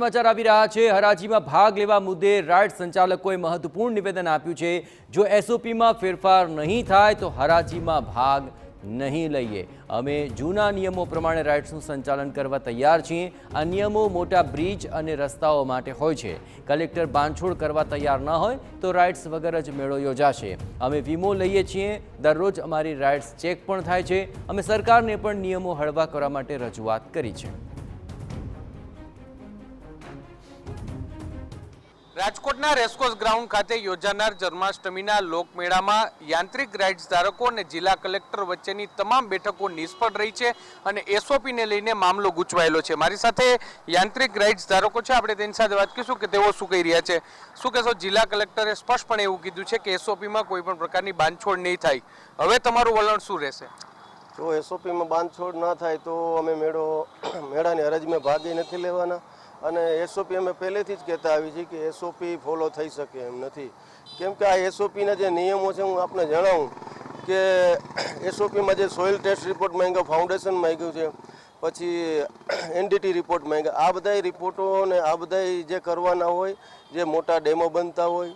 समाचार આવી રહ્યા છે। હરાજીમાં ભાગ લેવા મુદ્દે રાઇડ સંચાલકોએ મહત્વપૂર્ણ નિવેદન આપ્યું છે। જો એસઓપીમાં ફેરફાર નહીં થાય તો હરાજીમાં ભાગ નહીં લઈએ। અમે જૂના નિયમો પ્રમાણે રાઇડ્સનું સંચાલન કરવા તૈયાર છીએ। આ નિયમો મોટા બ્રિજ અને રસ્તાઓ માટે હોય છે। કલેક્ટર બાંધછોડ કરવા તૈયાર ન હોય તો રાઇડ્સ વગર જ મેળો યોજાશે। અમે વીમો લઈએ છીએ। દરરોજ અમારી રાઇડ્સ ચેક પણ થાય છે। અમે સરકારને પણ નિયમો હળવા કરવા માટે રજૂઆત કરી છે। રાજકોટના રેસકોર્સ ગ્રાઉન્ડ ખાતે યોજાનાર જન્માષ્ટમીના લોકમેળામાં યાંત્રિક રાઇડ્સ ધારકો અને જિલ્લા કલેક્ટર વચ્ચેની તમામ બેઠકો નિષ્ફળ રહી છે અને એસઓપીને લઈને મામલો ગૂંચવાયેલો છે। મારી સાથે યાંત્રિક રાઇડ્સ ધારકો છે, આપણે તેની સાથે વાત કરીશું કે તેઓ શું કહી રહ્યા છે। શું કહેશો? જિલ્લા કલેક્ટરે સ્પષ્ટપણે એવું કીધું છે કે એસઓપીમાં કોઈ પણ પ્રકારની બાંધછોડ નહીં થાય। હવે તમારું વલણ શું રહેશે? જો એસઓપીમાં બાંધછોડ ના થાય તો અમે મેળાની હરાજીમાં ભાગ નથી લેવાના અને એસઓપી અમે પહેલેથી જ કહેતા આવી છીએ કે એસઓપી ફોલો થઈ શકે એમ નથી। કેમ કે આ એસઓપીના જે નિયમો છે હું આપને જણાવું કે એસઓપીમાં જે સોઇલ ટેસ્ટ રિપોર્ટ માંગ્યો, ફાઉન્ડેશન માંગ્યું છે, પછી એનડીટી રિપોર્ટ માંગ્યા, આ બધા રિપોર્ટો ને આ બધા જે કરવાના હોય, જે મોટા ડેમો બનતા હોય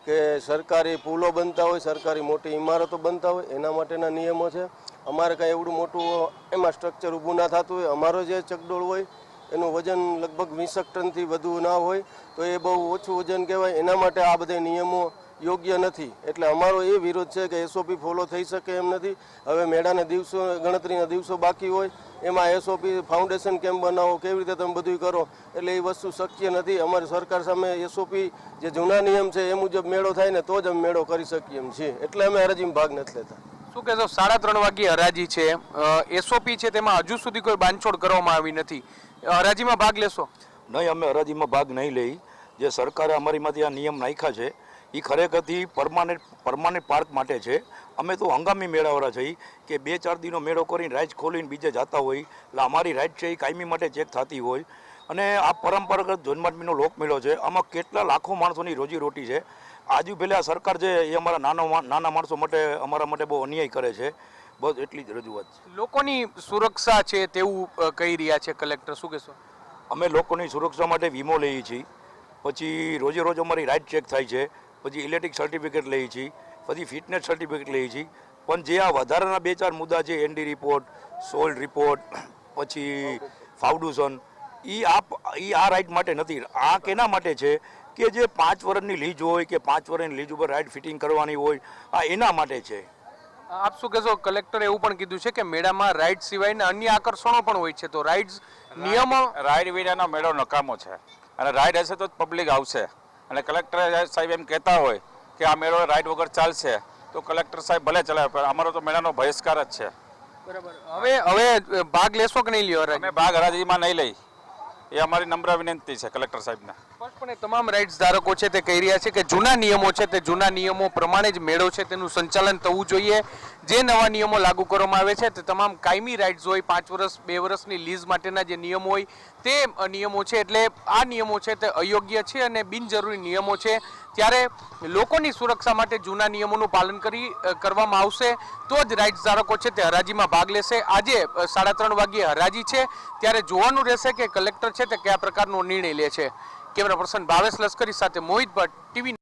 કે સરકારી પુલો બનતા હોય, સરકારી મોટી ઇમારતો બનતા હોય, એના માટેના નિયમો છે। અમારે કાંઈ એવડું મોટું એમાં સ્ટ્રક્ચર ઊભું ના થતું હોય, અમારો જે ચકડોળ હોય એનું વજન લગભગ 20 ટનથી વધુ ના હોય તો એ બહુ ઓછું વજન કહેવાય। એના માટે આ બધા નિયમો યોગ્ય નથી। એટલે અમારો એ વિરોધ છે કે એસઓપી ફોલો થઈ શકે એમ નથી। હવે મેળાના દિવસો, ગણતરીના દિવસો બાકી હોય, એમાં એસઓપી ફાઉન્ડેશન કેમ બનાવો, કેવી રીતે તમે બધું કરો, એટલે એ વસ્તુ શક્ય નથી। અમારી સરકાર સામે એસઓપી જે જૂના નિયમ છે એ મુજબ મેળો થાય ને તો જ અમે મેળો કરી શકીએ એમ છીએ, એટલે અમે હરાજીમાં ભાગ નથી લેતા। શું કહેશો? 3:30 વાગ્યે હરાજી છે, એસઓપી છે, તેમાં હજુ સુધી કોઈ બાંધછોડ કરવામાં આવી નથી। હરાજીમાં ભાગ લેશો? નહીં, અમે હરાજીમાં ભાગ નહીં લઈ। જે સરકારે અમારીમાંથી આ નિયમ નાખ્યા છે એ ખરેખરથી પરમાનન્ટ પાર્ક માટે છે। અમે તો હંગામી મેળાવાળા છીએ કે 2-4 દિનનો મેળો કરીને રાઇડ ખોલીને બીજે જતા હોય, એટલે અમારી રાઇડ છે એ કાયમી માટે ચેક થતી હોય। અને આ પરંપરાગત જન્માષ્ટમીનો લોકમેળો છે, આમાં કેટલા લાખો માણસોની રોજીરોટી છે। આજુ પહેલાં સરકાર છે એ અમારા નાના માણસો માટે, અમારા માટે બહુ અન્યાય કરે છે। બસ એટલી જ રજૂઆત છે। લોકોની સુરક્ષા છે તેવું કહી રહ્યા છે કલેક્ટર, શું કહેશો? અમે લોકોની સુરક્ષા માટે વીમો લઈએ છીએ, પછી રોજે રોજ અમારી રાઇડ ચેક થાય છે, પછી ઇલેક્ટ્રિક સર્ટિફિકેટ લઈએ છીએ, પછી ફિટનેસ સર્ટિફિકેટ લઈએ છીએ। પણ જે આ વધારાના 2-4 મુદ્દા છે, એનડી રિપોર્ટ, સોઇલ રિપોર્ટ, પછી ફાઉન્ડેશન, એ આ રાઇડ માટે નથી। આ કેના માટે છે કે જે 5 વર્ષની લીઝ હોય કે 5 વર્ષની લીઝ ઉપર રાઇડ ફિટિંગ કરવાની હોય, આ એના માટે છે। આપ શું કહેશો? કલેક્ટરે એવું પણ કીધું છે કે મેળામાં રાઇડ સિવાયના અન્ય આકર્ષણો પણ હોય છે, તો રાઇડ્સ નિયમો, રાઇડ વિનાનો મેળો નકામો છે અને રાઇડ હશે તો જ પબ્લિક આવશે। અને કલેક્ટર સાહેબ એમ કહેતા હોય કે આ મેળો રાઇડ વગર ચાલશે તો કલેક્ટર સાહેબ ભલે ચલાવે, પણ અમારો તો મેળાનો બહિષ્કાર જ છે। બરાબર। હવે ભાગ લેશો કે નહીં લ્યો? અમે ભાગ હરાજીમાં નહીં લઈ, એ અમારી નમ્ર વિનંતી છે કલેક્ટર સાહેબને। સ્પષ્ટપણે તમામ રાઇડ્સ ધારકો છે તે કહી રહ્યા છે કે જૂના નિયમો છે તે જૂના નિયમો પ્રમાણે જ મેળો છે તેનું સંચાલન થવું જોઈએ। જે નવા નિયમો લાગુ કરવામાં આવે છે તે તમામ કાયમી રાઇડ્સ હોય, 5 વર્ષ 2 વર્ષની લીઝ માટેના જે નિયમો હોય તે નિયમો છે। એટલે આ નિયમો છે તે અયોગ્ય છે અને બિનજરૂરી નિયમો છે। ત્યારે લોકોની સુરક્ષા માટે જૂના નિયમોનું પાલન કરવામાં આવશે તો જ રાઇડ્સ ધારકો છે તે હરાજીમાં ભાગ લેશે। આજે 3:30 વાગ્યે હરાજી છે, ત્યારે જોવાનું રહેશે કે કલેક્ટર છે તે કયા પ્રકારનો નિર્ણય લે છે। કેમેરા પર્સન ભાવેશ લશ્કરી સાથે મોહિત ભટ્ટ, ટીવી।